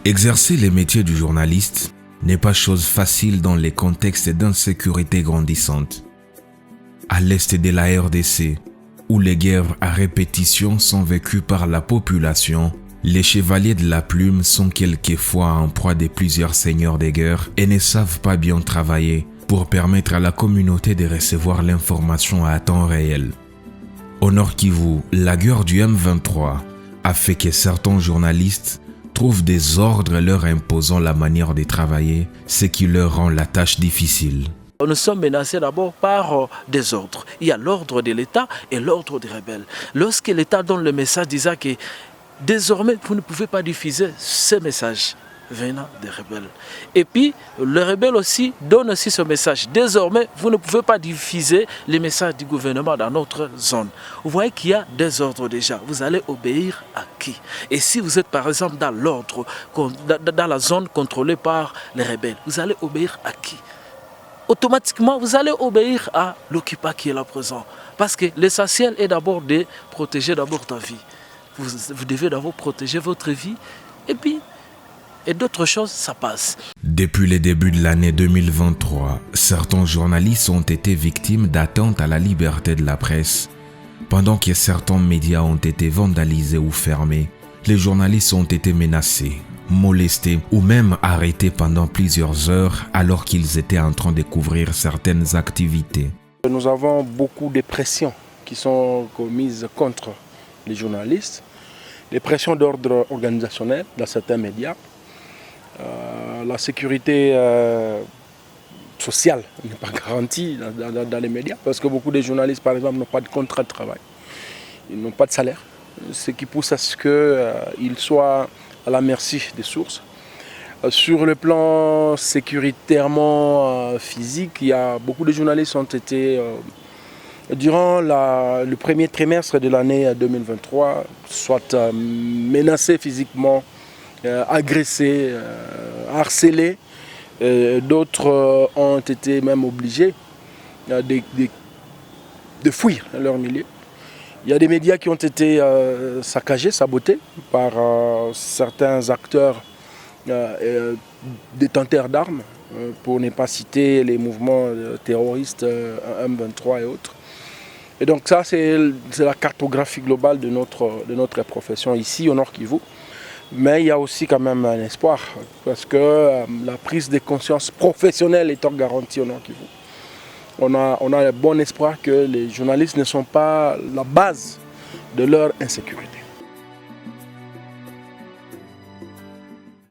Exercer les métiers du journaliste n'est pas chose facile dans les contextes d'insécurité grandissante. À l'est de la RDC, où les guerres à répétition sont vécues par la population, les chevaliers de la plume sont quelquefois en proie de plusieurs seigneurs de guerre et ne savent pas bien travailler pour permettre à la communauté de recevoir l'information à temps réel. Au Nord Kivu, la guerre du M23 a fait que certains journalistes trouvent des ordres leur imposant la manière de travailler, ce qui leur rend la tâche difficile. Nous sommes menacés d'abord par des ordres. Il y a l'ordre de l'État et l'ordre des rebelles. Lorsque l'État donne le message disant que désormais vous ne pouvez pas diffuser ce message venant des rebelles. Et puis les rebelles aussi donnent aussi ce message. Désormais vous ne pouvez pas diffuser les messages du gouvernement dans notre zone. Vous voyez qu'il y a des ordres déjà. Vous allez obéir à qui? Et si vous êtes par exemple dans l'ordre, dans la zone contrôlée par les rebelles, vous allez obéir à qui? Automatiquement, vous allez obéir à l'occupant qui est là présent. Parce que l'essentiel est d'abord de protéger d'abord ta vie. Vous devez d'abord protéger votre vie et d'autres choses, ça passe. Depuis le début de l'année 2023, certains journalistes ont été victimes d'atteintes à la liberté de la presse. Pendant que certains médias ont été vandalisés ou fermés, les journalistes ont été menacés, molestés ou même arrêtés pendant plusieurs heures alors qu'ils étaient en train de couvrir certaines activités. Nous avons beaucoup de pressions qui sont commises contre les journalistes, des pressions d'ordre organisationnel dans certains médias. La sécurité sociale n'est pas garantie dans les médias parce que beaucoup de journalistes, par exemple, n'ont pas de contrat de travail, ils n'ont pas de salaire, ce qui pousse à ce qu'ils soient à la merci des sources. Sur le plan sécuritairement physique, il y a beaucoup de journalistes ont été, durant le premier trimestre de l'année 2023, soit menacés physiquement, agressés, harcelés. D'autres ont été même obligés de fuir leur milieu. Il y a des médias qui ont été saccagés, sabotés par certains acteurs détenteurs d'armes, pour ne pas citer les mouvements terroristes M23 et autres. Et donc ça, c'est la cartographie globale de notre profession ici au Nord Kivu. Mais il y a aussi quand même un espoir, parce que la prise de conscience professionnelle étant garantie au Nord Kivu. On a le bon espoir que les journalistes ne sont pas la base de leur insécurité.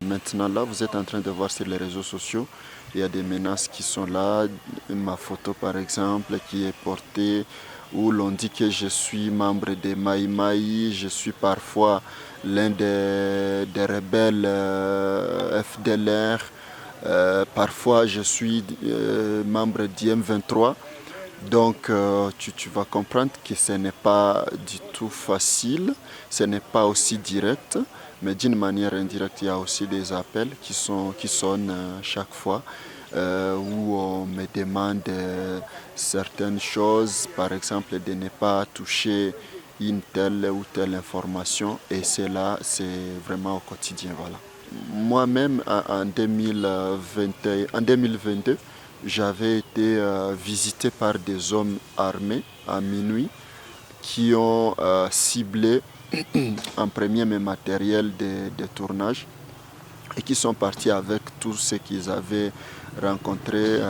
Maintenant là, vous êtes en train de voir sur les réseaux sociaux, il y a des menaces qui sont là. Ma photo par exemple qui est portée, où l'on dit que je suis membre des Maï Maï, je suis parfois l'un des rebelles FDLR, parfois je suis membre d'IM23. Donc tu vas comprendre que ce n'est pas du tout facile, ce n'est pas aussi direct, mais d'une manière indirecte, il y a aussi des appels qui sonnent chaque fois, où on me demande certaines choses, par exemple de ne pas toucher une telle ou telle information, et cela c'est vraiment au quotidien. Voilà. Moi-même en 2022, j'avais été visité par des hommes armés à minuit qui ont ciblé en premier mes matériels de tournage et qui sont partis avec tout ce qu'ils avaient rencontré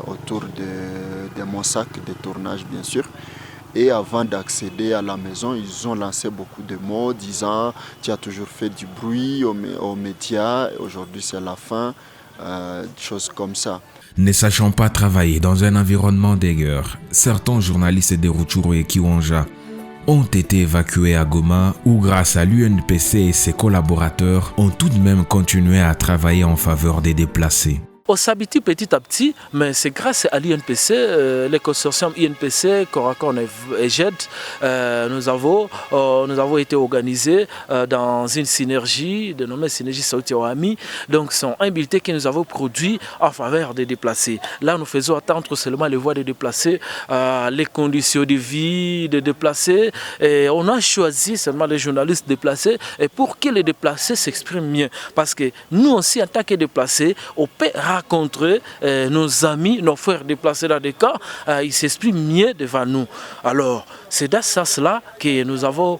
autour de mon sac de tournage, bien sûr. Et avant d'accéder à la maison, ils ont lancé beaucoup de mots disant « tu as toujours fait du bruit aux médias, aujourd'hui c'est la fin », choses comme ça. Ne sachant pas travailler dans un environnement de guerre, certains journalistes de Rutshuru et Kiwanja ont été évacués à Goma, où grâce à l'UNPC et ses collaborateurs ont tout de même continué à travailler en faveur des déplacés. On s'habitue petit à petit, mais c'est grâce à l'INPC, les consortiums INPC, Coracon et GED, nous avons été organisés dans une synergie, dénommée Synergie Saouti-Oami. Donc, sont un bulletin que nous avons produit en faveur des déplacés. Là, nous faisons attendre seulement les voix des déplacés, les conditions de vie des déplacés. Et on a choisi seulement les journalistes déplacés et pour que les déplacés s'expriment mieux. Parce que nous aussi, en tant que déplacés, on peut rencontrer nos amis, nos frères déplacés dans des cas, ils s'expriment mieux devant nous. Alors, c'est dans ce sens-là que nous avons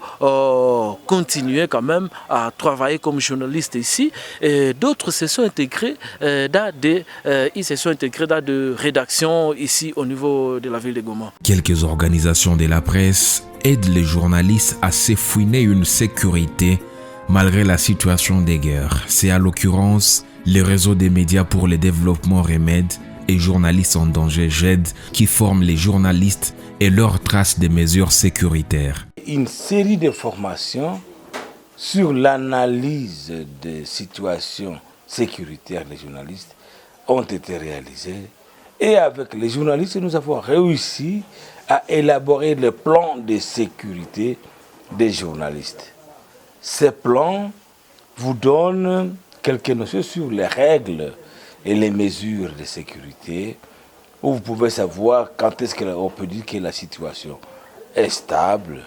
continué quand même à travailler comme journalistes ici. Et d'autres se sont intégrés dans des rédactions ici au niveau de la ville de Goma. Quelques organisations de la presse aident les journalistes à s'effouiner une sécurité malgré la situation des guerres. C'est à l'occurrence le réseau des médias pour le développement Remède et journalistes en danger GED qui forment les journalistes et leur trace des mesures sécuritaires. Une série de formations sur l'analyse des situations sécuritaires des journalistes ont été réalisées et avec les journalistes nous avons réussi à élaborer le plan de sécurité des journalistes. Ces plans vous donnent quelques notions sur les règles et les mesures de sécurité où vous pouvez savoir quand est-ce qu'on peut dire que la situation est stable,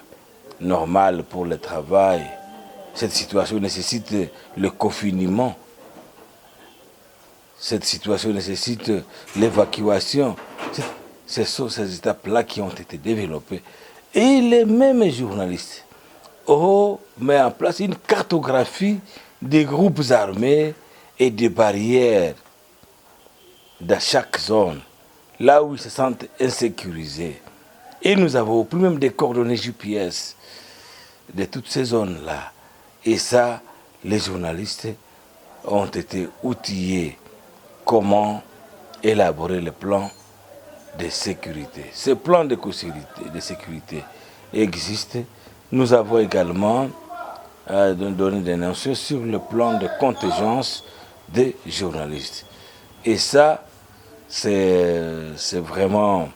normale pour le travail. Cette situation nécessite le confinement. Cette situation nécessite l'évacuation. Ce sont ces étapes-là qui ont été développées. Et les mêmes journalistes ont mis en place une cartographie des groupes armés et des barrières dans chaque zone, là où ils se sentent insécurisés. Et nous avons pris même des coordonnées GPS de toutes ces zones-là. Et ça, les journalistes ont été outillés. Comment élaborer le plan de sécurité. Ce plan de sécurité existe. Nous avons également donné des notions sur le plan de contingence des journalistes. Et ça, c'est vraiment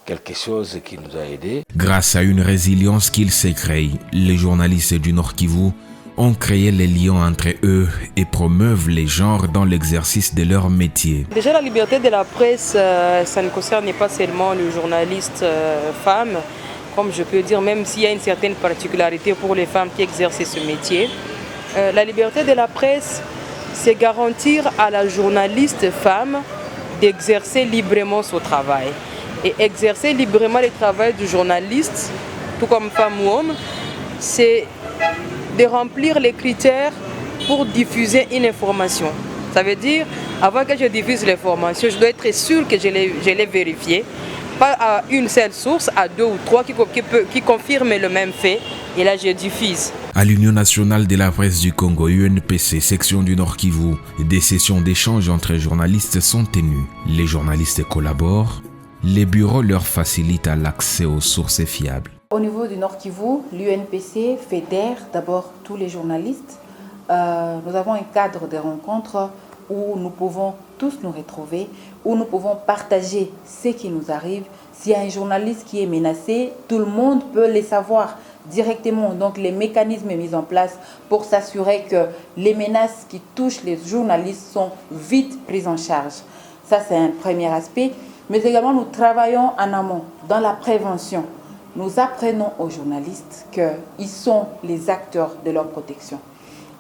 quelque chose qui nous a aidés. Grâce à une résilience qu'ils se créent, les journalistes du Nord Kivu ont créé les liens entre eux et promeuvent les genres dans l'exercice de leur métier. Déjà, la liberté de la presse, ça ne concerne pas seulement les journalistes femmes, comme je peux dire, même s'il y a une certaine particularité pour les femmes qui exercent ce métier. La liberté de la presse, c'est garantir à la journaliste femme d'exercer librement son travail. Et exercer librement le travail du journaliste, tout comme femme ou homme, c'est de remplir les critères pour diffuser une information. Ça veut dire, avant que je diffuse l'information, je dois être sûr que je l'ai vérifiée. Pas à une seule source, à deux ou trois qui confirment le même fait. Et là, je diffuse. À l'Union nationale de la presse du Congo, UNPC, section du Nord Kivu, des sessions d'échange entre journalistes sont tenues. Les journalistes collaborent. Les bureaux leur facilitent l'accès aux sources fiables. Au niveau du Nord Kivu, l'UNPC fédère d'abord tous les journalistes. Nous avons un cadre de rencontres où nous pouvons tous nous retrouver, où nous pouvons partager ce qui nous arrive. S'il y a un journaliste qui est menacé, tout le monde peut le savoir directement. Donc les mécanismes mis en place pour s'assurer que les menaces qui touchent les journalistes sont vite prises en charge. Ça, c'est un premier aspect. Mais également, nous travaillons en amont, dans la prévention. Nous apprenons aux journalistes qu'ils sont les acteurs de leur protection.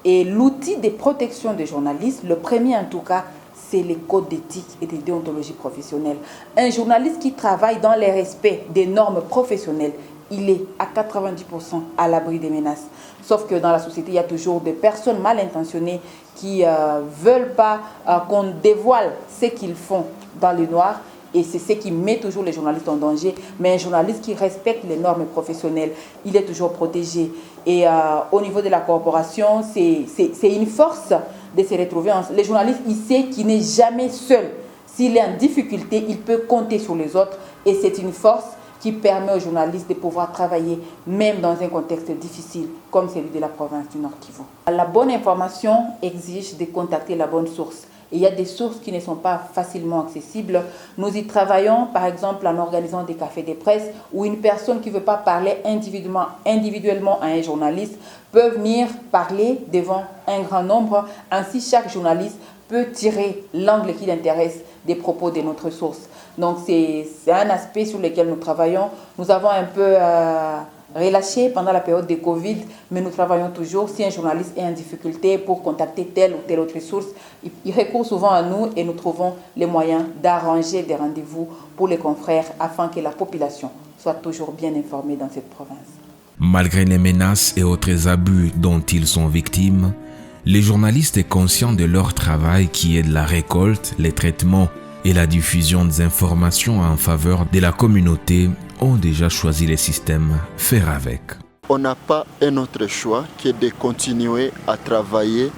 Et l'outil de protection des journalistes, le premier en tout cas, c'est les codes d'éthique et de déontologie professionnelle. Un journaliste qui travaille dans le respect des normes professionnelles, il est à 90% à l'abri des menaces. Sauf que dans la société, il y a toujours des personnes mal intentionnées qui ne veulent pas qu'on dévoile ce qu'ils font dans le noir. Et c'est ce qui met toujours les journalistes en danger. Mais un journaliste qui respecte les normes professionnelles, il est toujours protégé. Et au niveau de la corporation, c'est une force de se retrouver. Le journaliste, il sait qu'il n'est jamais seul. S'il est en difficulté, il peut compter sur les autres. Et c'est une force qui permet aux journalistes de pouvoir travailler même dans un contexte difficile comme celui de la province du Nord Kivu. La bonne information exige de contacter la bonne source. et il y a des sources qui ne sont pas facilement accessibles. Nous y travaillons, par exemple, en organisant des cafés de presse où une personne qui ne veut pas parler individuellement à un journaliste peut venir parler devant un grand nombre. Ainsi, chaque journaliste peut tirer l'angle qui l'intéresse des propos de notre source. Donc, c'est un aspect sur lequel nous travaillons. Nous avons un peu relâché pendant la période de Covid, mais nous travaillons toujours. Si un journaliste est en difficulté pour contacter telle ou telle autre source, il recourt souvent à nous et nous trouvons les moyens d'arranger des rendez-vous pour les confrères afin que la population soit toujours bien informée dans cette province. Malgré les menaces et autres abus dont ils sont victimes, les journalistes conscients de leur travail qui est de la récolte, les traitements et la diffusion des informations en faveur de la communauté ont déjà choisi les systèmes faire avec. On n'a pas un autre choix que de continuer à travailler,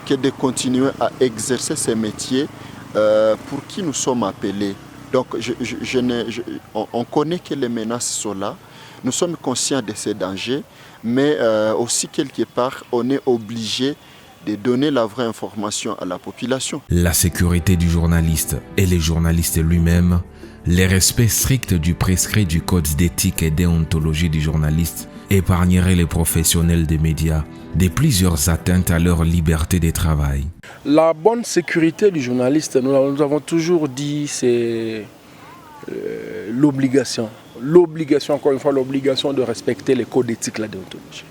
que de continuer à exercer ces métiers pour qui nous sommes appelés. Donc on connaît que les menaces sont là, nous sommes conscients de ces dangers, mais aussi quelque part on est obligé de donner la vraie information à la population. La sécurité du journaliste et les journalistes lui-même, les respects stricts du prescrit du code d'éthique et déontologie du journaliste épargneraient les professionnels des médias de plusieurs atteintes à leur liberté de travail. La bonne sécurité du journaliste, nous avons toujours dit, c'est l'obligation. L'obligation, encore une fois, l'obligation de respecter les codes d'éthique et la déontologie.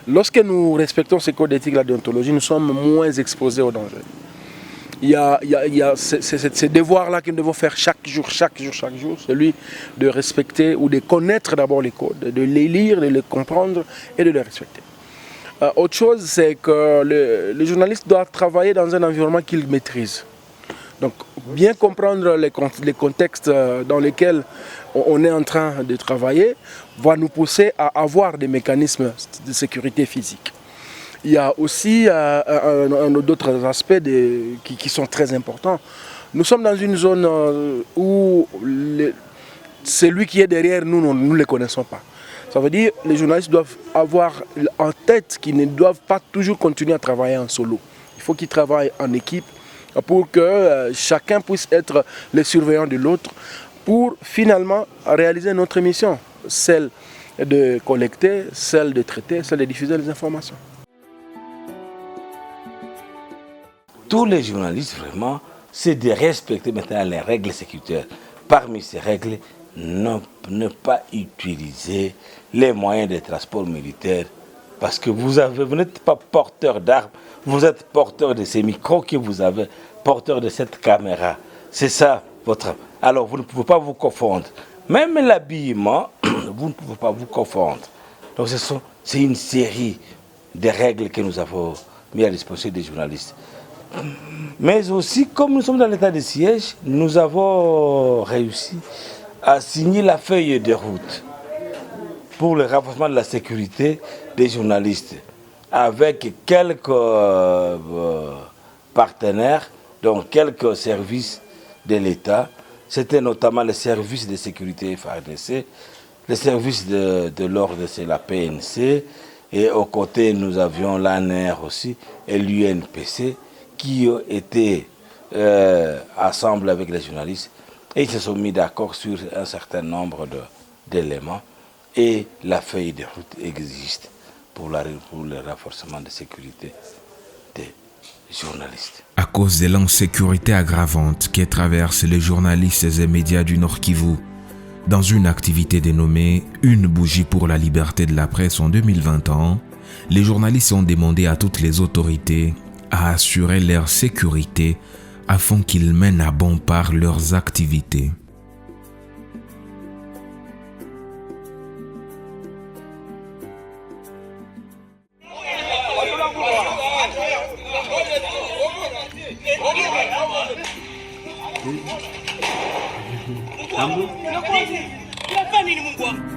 Lorsque nous respectons ces codes d'éthique et la déontologie, nous sommes moins exposés aux dangers. Il y a ces devoirs-là que nous devons faire chaque jour, celui de respecter ou de connaître d'abord les codes, de les lire, de les comprendre et de les respecter. Autre chose, c'est que le journaliste doit travailler dans un environnement qu'il maîtrise. Donc, bien comprendre les contextes dans lesquels on est en train de travailler va nous pousser à avoir des mécanismes de sécurité physique. Il y a aussi d'autres aspects qui sont très importants. Nous sommes dans une zone où celui qui est derrière nous, nous ne le connaissons pas. Ça veut dire que les journalistes doivent avoir en tête qu'ils ne doivent pas toujours continuer à travailler en solo. Il faut qu'ils travaillent en équipe pour que chacun puisse être le surveillant de l'autre pour finalement réaliser notre mission, celle de collecter, celle de traiter, celle de diffuser les informations. Tous les journalistes, vraiment, c'est de respecter maintenant les règles sécuritaires. Parmi ces règles, ne pas utiliser les moyens de transport militaire parce que vous n'êtes pas porteur d'armes, vous êtes porteur de ces micros que vous avez, porteur de cette caméra. C'est ça votre... Alors vous ne pouvez pas vous confondre. Même l'habillement, vous ne pouvez pas vous confondre. Donc c'est une série de règles que nous avons mis à disposition des journalistes. Mais aussi, comme nous sommes dans l'état de siège, nous avons réussi à signer la feuille de route pour le renforcement de la sécurité des journalistes avec quelques partenaires, donc quelques services de l'État. C'était notamment les services de sécurité FARDC, les services de l'ordre, c'est la PNC, et aux côtés nous avions l'ANR aussi et l'UNPC qui étaient ensemble avec les journalistes et ils se sont mis d'accord sur un certain nombre d'éléments et la feuille de route existe pour le renforcement de sécurité des journalistes. À cause de l'insécurité aggravante qui traverse les journalistes et médias du Nord Kivu, dans une activité dénommée « Une bougie pour la liberté de la presse » en 2021, les journalistes ont demandé à toutes les autorités à assurer leur sécurité afin qu'ils mènent à bon part leurs activités. Unafanya nini Mungu wangu?